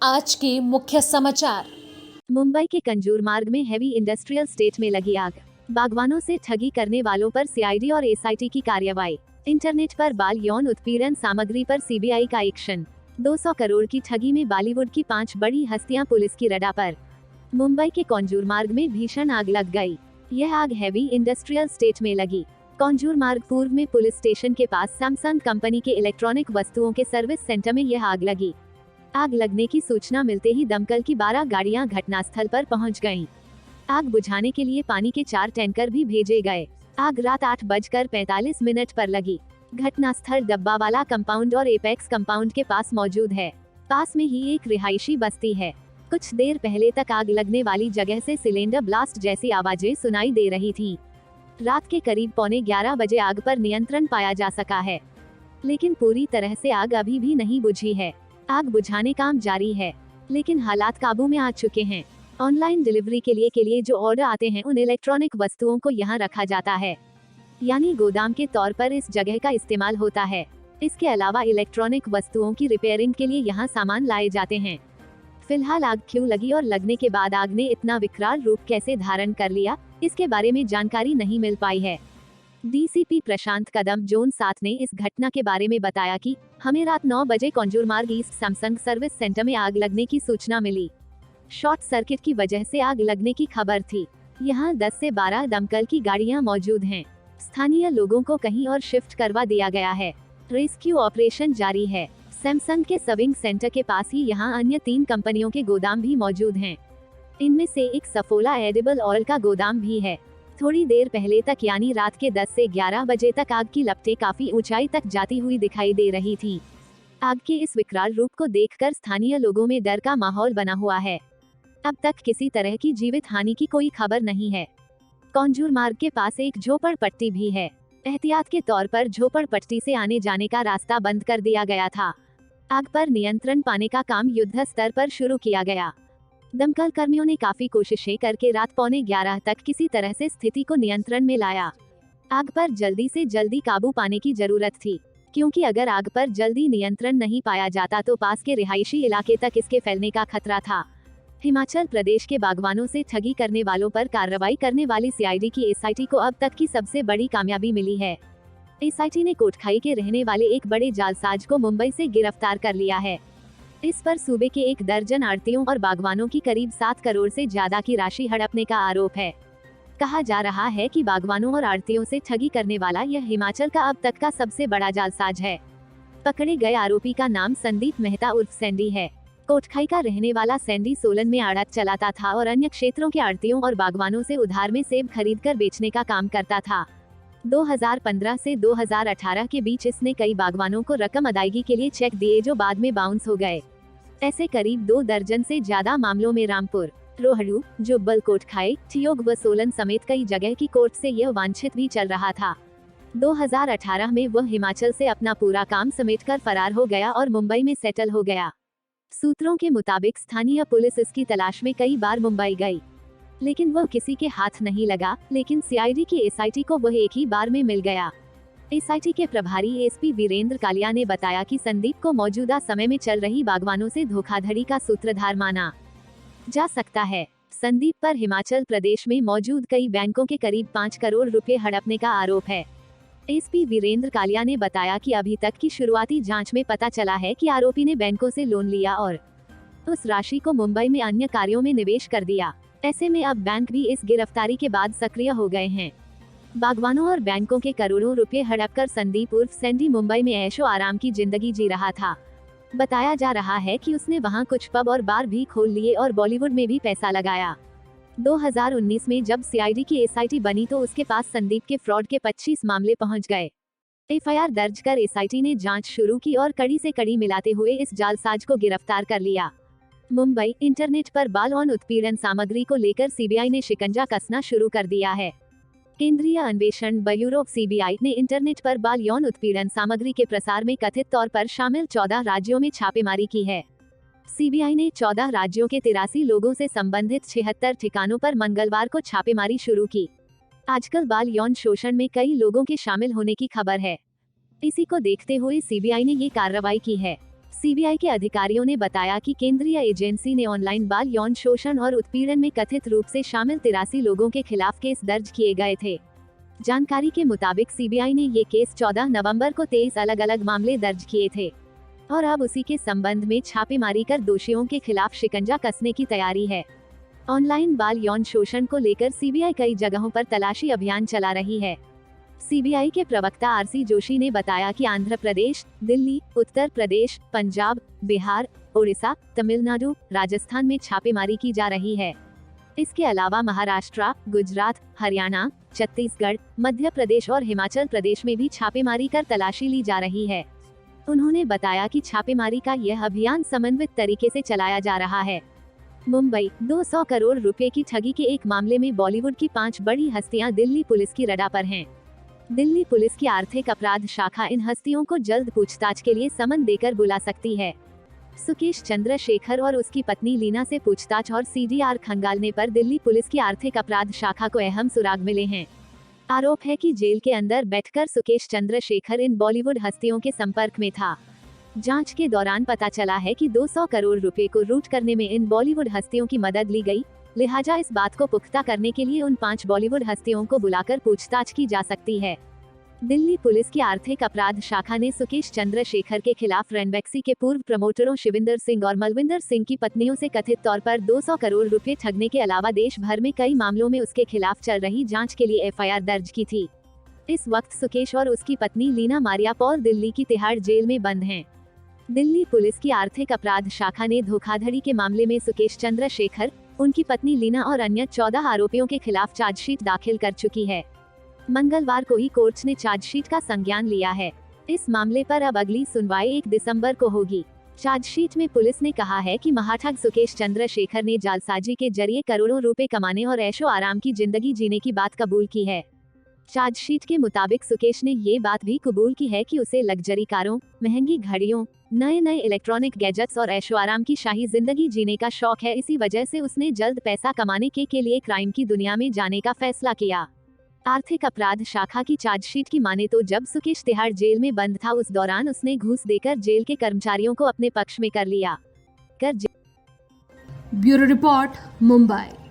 आज के मुख्य समाचार। मुंबई के कंजूर मार्ग में हेवी इंडस्ट्रियल स्टेट में लगी आग। बागवानों से ठगी करने वालों पर सीआईडी और एसआईटी की कार्रवाई। इंटरनेट पर बाल यौन उत्पीड़न सामग्री पर सीबीआई का एक्शन। 200 करोड़ की ठगी में बॉलीवुड की 5 बड़ी हस्तियां पुलिस की रडा पर। मुंबई के कंजूर मार्ग में भीषण आग लग गई। यह आग हेवी इंडस्ट्रियल स्टेट में लगी। कंजूर मार्ग पूर्व में पुलिस स्टेशन के पास सैमसंग कंपनी के इलेक्ट्रॉनिक वस्तुओं के सर्विस सेंटर में यह आग लगी। आग लगने की सूचना मिलते ही दमकल की 12 गाड़ियां घटनास्थल पर पहुंच गईं। आग बुझाने के लिए पानी के 4 टैंकर भी भेजे गए। आग रात 8:45 पर लगी। घटनास्थल डब्बावाला कंपाउंड और एपेक्स कंपाउंड के पास मौजूद है। पास में ही एक रिहायशी बस्ती है। कुछ देर पहले तक आग लगने वाली जगह से सिलेंडर ब्लास्ट जैसी आवाजें सुनाई दे रही थी। रात के करीब 11:15 बजे आग पर नियंत्रण पाया जा सका है, लेकिन पूरी तरह से आग अभी भी नहीं बुझी है। आग बुझाने काम जारी है, लेकिन हालात काबू में आ चुके हैं। ऑनलाइन डिलीवरी के लिए जो ऑर्डर आते हैं उन इलेक्ट्रॉनिक वस्तुओं को यहाँ रखा जाता है, यानी गोदाम के तौर पर इस जगह का इस्तेमाल होता है। इसके अलावा इलेक्ट्रॉनिक वस्तुओं की रिपेयरिंग के लिए यहाँ सामान लाए जाते हैं। फिलहाल आग क्यों लगी और लगने के बाद आग ने इतना विकराल रूप कैसे धारण कर लिया, इसके बारे में जानकारी नहीं मिल पाई है। डीसीपी प्रशांत कदम जोन 7 ने इस घटना के बारे में बताया कि हमें रात 9 बजे कंजूर मार्ग ईस्ट सैमसंग सर्विस सेंटर में आग लगने की सूचना मिली। शॉर्ट सर्किट की वजह से आग लगने की खबर थी। यहाँ 10 से 12 दमकल की गाड़ियाँ मौजूद हैं। स्थानीय लोगों को कहीं और शिफ्ट करवा दिया गया है। रेस्क्यू ऑपरेशन जारी है। सैमसंग के सर्विंग सेंटर के पास ही यहाँ अन्य 3 कंपनियों के गोदाम भी मौजूद हैं। इनमें से एक सफोला एडिबल ऑयल का गोदाम भी है। थोड़ी देर पहले तक यानी रात के 10 से 11 बजे तक आग की लपटें काफी ऊंचाई तक जाती हुई दिखाई दे रही थी। आग के इस विकराल रूप को देखकर स्थानीय लोगों में डर का माहौल बना हुआ है। अब तक किसी तरह की जीवित हानि की कोई खबर नहीं है। कंजूर मार्ग के पास एक झोपड़पट्टी भी है। एहतियात के तौर पर झोपड़पट्टी से आने जाने का रास्ता बंद कर दिया गया था। आग पर नियंत्रण पाने का काम युद्ध स्तर पर शुरू किया गया। दमकल कर्मियों ने काफी कोशिशें करके रात 11:15 तक किसी तरह से स्थिति को नियंत्रण में लाया। आग पर जल्दी से जल्दी काबू पाने की जरूरत थी, क्योंकि अगर आग पर जल्दी नियंत्रण नहीं पाया जाता तो पास के रिहायशी इलाके तक इसके फैलने का खतरा था। हिमाचल प्रदेश के बागवानों से ठगी करने वालों पर कार्रवाई करने वाली सीआईडी की एसआईटी को अब तक की सबसे बड़ी कामयाबी मिली है। एसआईटी ने कोटखाई के रहने वाले एक बड़े जालसाज को मुंबई से गिरफ्तार कर लिया है। इस पर सूबे के 1 दर्जन आड़तियों और बागवानों की करीब 7 करोड़ से ज्यादा की राशि हड़पने का आरोप है। कहा जा रहा है कि बागवानों और आड़तियों से ठगी करने वाला यह हिमाचल का अब तक का सबसे बड़ा जालसाज है। पकड़े गए आरोपी का नाम संदीप मेहता उर्फ सैंडी है। कोटखाई का रहने वाला सैंडी सोलन में आड़त चलाता था और अन्य क्षेत्रों के आड़तियों और बागवानों से उधार में सेब खरीदकर बेचने का काम करता था। 2015 से 2018 के बीच इसने कई बागवानों को रकम अदायगी के लिए चेक दिए जो बाद में बाउंस हो गए। ऐसे करीब 2 दर्जन से ज्यादा मामलों में रामपुर, रोहड़ू, जुब्बल, कोटखाई, ठियोग व सोलन समेत कई जगह की कोर्ट से यह वांछित भी चल रहा था। 2018 में वह हिमाचल से अपना पूरा काम समेटकर फरार हो गया और मुंबई में सेटल हो गया। सूत्रों के मुताबिक स्थानीय पुलिस इसकी तलाश में कई बार मुंबई गई, लेकिन वह किसी के हाथ नहीं लगा। लेकिन सीआईडी की एसआईटी को वह एक ही बार में मिल गया। एसआईटी के प्रभारी एसपी वीरेंद्र कालिया ने बताया कि संदीप को मौजूदा समय में चल रही बागवानों से धोखाधड़ी का सूत्रधार माना जा सकता है। संदीप पर हिमाचल प्रदेश में मौजूद कई बैंकों के करीब 5 करोड़ रुपए हड़पने का आरोप है। एसपी वीरेंद्र कालिया ने बताया कि अभी तक की शुरुआती जांच में पता चला है कि आरोपी ने बैंकों से लोन लिया और उस राशि को मुंबई में अन्य कार्यों में निवेश कर दिया। ऐसे में अब बैंक भी इस गिरफ्तारी के बाद सक्रिय हो गए हैं। बागवानों और बैंकों के करोड़ों रुपए हड़पकर संदीप उर्फ सैंडी मुंबई में ऐशो आराम की जिंदगी जी रहा था। बताया जा रहा है कि उसने वहां कुछ पब और बार भी खोल लिए और बॉलीवुड में भी पैसा लगाया। 2019 में जब सीआईडी की एसआईटी बनी तो उसके पास संदीप के फ्रॉड के 25 मामले पहुंच गए। एफआईआर दर्ज कर एसआईटी ने जांच शुरू की और कड़ी से कड़ी मिलाते हुए इस जालसाज को गिरफ्तार कर लिया। मुंबई इंटरनेट पर बाल यौन उत्पीड़न सामग्री को लेकर सीबीआई ने शिकंजा कसना शुरू कर दिया है। केंद्रीय अन्वेषण ब्यूरो सीबीआई ने इंटरनेट पर बाल यौन उत्पीड़न सामग्री के प्रसार में कथित तौर पर शामिल 14 राज्यों में छापेमारी की है। सीबीआई ने 14 राज्यों के 83 लोगों से संबंधित 76 ठिकानों पर मंगलवार को छापेमारी शुरू की। आजकल बाल यौन शोषण में कई लोगों के शामिल होने की खबर है। इसी को देखते हुए सीबीआई ने ये कार्रवाई की है। सीबीआई के अधिकारियों ने बताया कि केंद्रीय एजेंसी ने ऑनलाइन बाल यौन शोषण और उत्पीड़न में कथित रूप से शामिल 83 लोगों के खिलाफ केस दर्ज किए गए थे। जानकारी के मुताबिक सीबीआई ने ये केस 14 नवंबर को 23 अलग अलग मामले दर्ज किए थे और अब उसी के संबंध में छापेमारी कर दोषियों के खिलाफ शिकंजा कसने की तैयारी है। ऑनलाइन बाल यौन शोषण को लेकर सीबीआई कई जगहों पर तलाशी अभियान चला रही है। सीबीआई के प्रवक्ता आरसी जोशी ने बताया कि आंध्र प्रदेश, दिल्ली, उत्तर प्रदेश, पंजाब, बिहार, ओडिशा, तमिलनाडु, राजस्थान में छापेमारी की जा रही है। इसके अलावा महाराष्ट्र, गुजरात, हरियाणा, छत्तीसगढ़, मध्य प्रदेश और हिमाचल प्रदेश में भी छापेमारी कर तलाशी ली जा रही है। उन्होंने बताया कि छापेमारी का यह अभियान समन्वित तरीके से चलाया जा रहा है। मुंबई 200 करोड़ रुपए की ठगी के एक मामले में बॉलीवुड की 5 बड़ी हस्तियां दिल्ली पुलिस की रडा पर हैं। दिल्ली पुलिस की आर्थिक अपराध शाखा इन हस्तियों को जल्द पूछताछ के लिए समन देकर बुला सकती है। सुकेश चंद्रशेखर और उसकी पत्नी लीना से पूछताछ और सीडीआर खंगालने पर दिल्ली पुलिस की आर्थिक अपराध शाखा को अहम सुराग मिले हैं। आरोप है कि जेल के अंदर बैठकर सुकेश चंद्रशेखर इन बॉलीवुड हस्तियों के संपर्क में था। जांच के दौरान पता चला है कि 200 करोड़ रुपए को रूट करने में इन बॉलीवुड हस्तियों की मदद ली गई, लिहाजा इस बात को पुख्ता करने के लिए उन 5 बॉलीवुड हस्तियों को बुलाकर पूछताछ की जा सकती है। दिल्ली पुलिस की आर्थिक अपराध शाखा ने सुकेश चंद्रशेखर के खिलाफ रेनबैक्सी के पूर्व प्रमोटरों शिविंदर सिंह और मलविंदर सिंह की पत्नियों से कथित तौर पर 200 करोड़ रुपए ठगने के अलावा देश भर में कई मामलों में उसके खिलाफ चल रही जांच के लिए एफआईआर दर्ज की थी। इस वक्त सुकेश और उसकी पत्नी लीना मारिया पॉल दिल्ली की तिहाड़ जेल में बंद हैं। दिल्ली पुलिस की आर्थिक अपराध शाखा ने धोखाधड़ी के मामले में सुकेश चंद्रशेखर, उनकी पत्नी लीना और अन्य 14 आरोपियों के खिलाफ चार्जशीट दाखिल कर चुकी है। मंगलवार को ही कोर्ट ने चार्जशीट का संज्ञान लिया है। इस मामले पर अब अगली सुनवाई 1 दिसंबर को होगी। चार्जशीट में पुलिस ने कहा है कि महाठग सुकेश चंद्रशेखर ने जालसाजी के जरिए करोड़ों रुपए कमाने और ऐशो आराम की जिंदगी जीने की बात कबूल की है। चार्जशीट के मुताबिक सुकेश ने ये बात भी कबूल की है कि उसे लग्जरी कारों, महंगी घड़ियों, नए इलेक्ट्रॉनिक गैजेट्स और ऐशो आराम की शाही जिंदगी जीने का शौक है। इसी वजह से उसने जल्द पैसा कमाने के लिए क्राइम की दुनिया में जाने का फैसला किया। आर्थिक अपराध शाखा की चार्जशीट की माने तो जब सुकेश तिहाड़ जेल में बंद था, उस दौरान उसने घूस देकर जेल के कर्मचारियों को अपने पक्ष में कर लिया। Bureau report, Mumbai.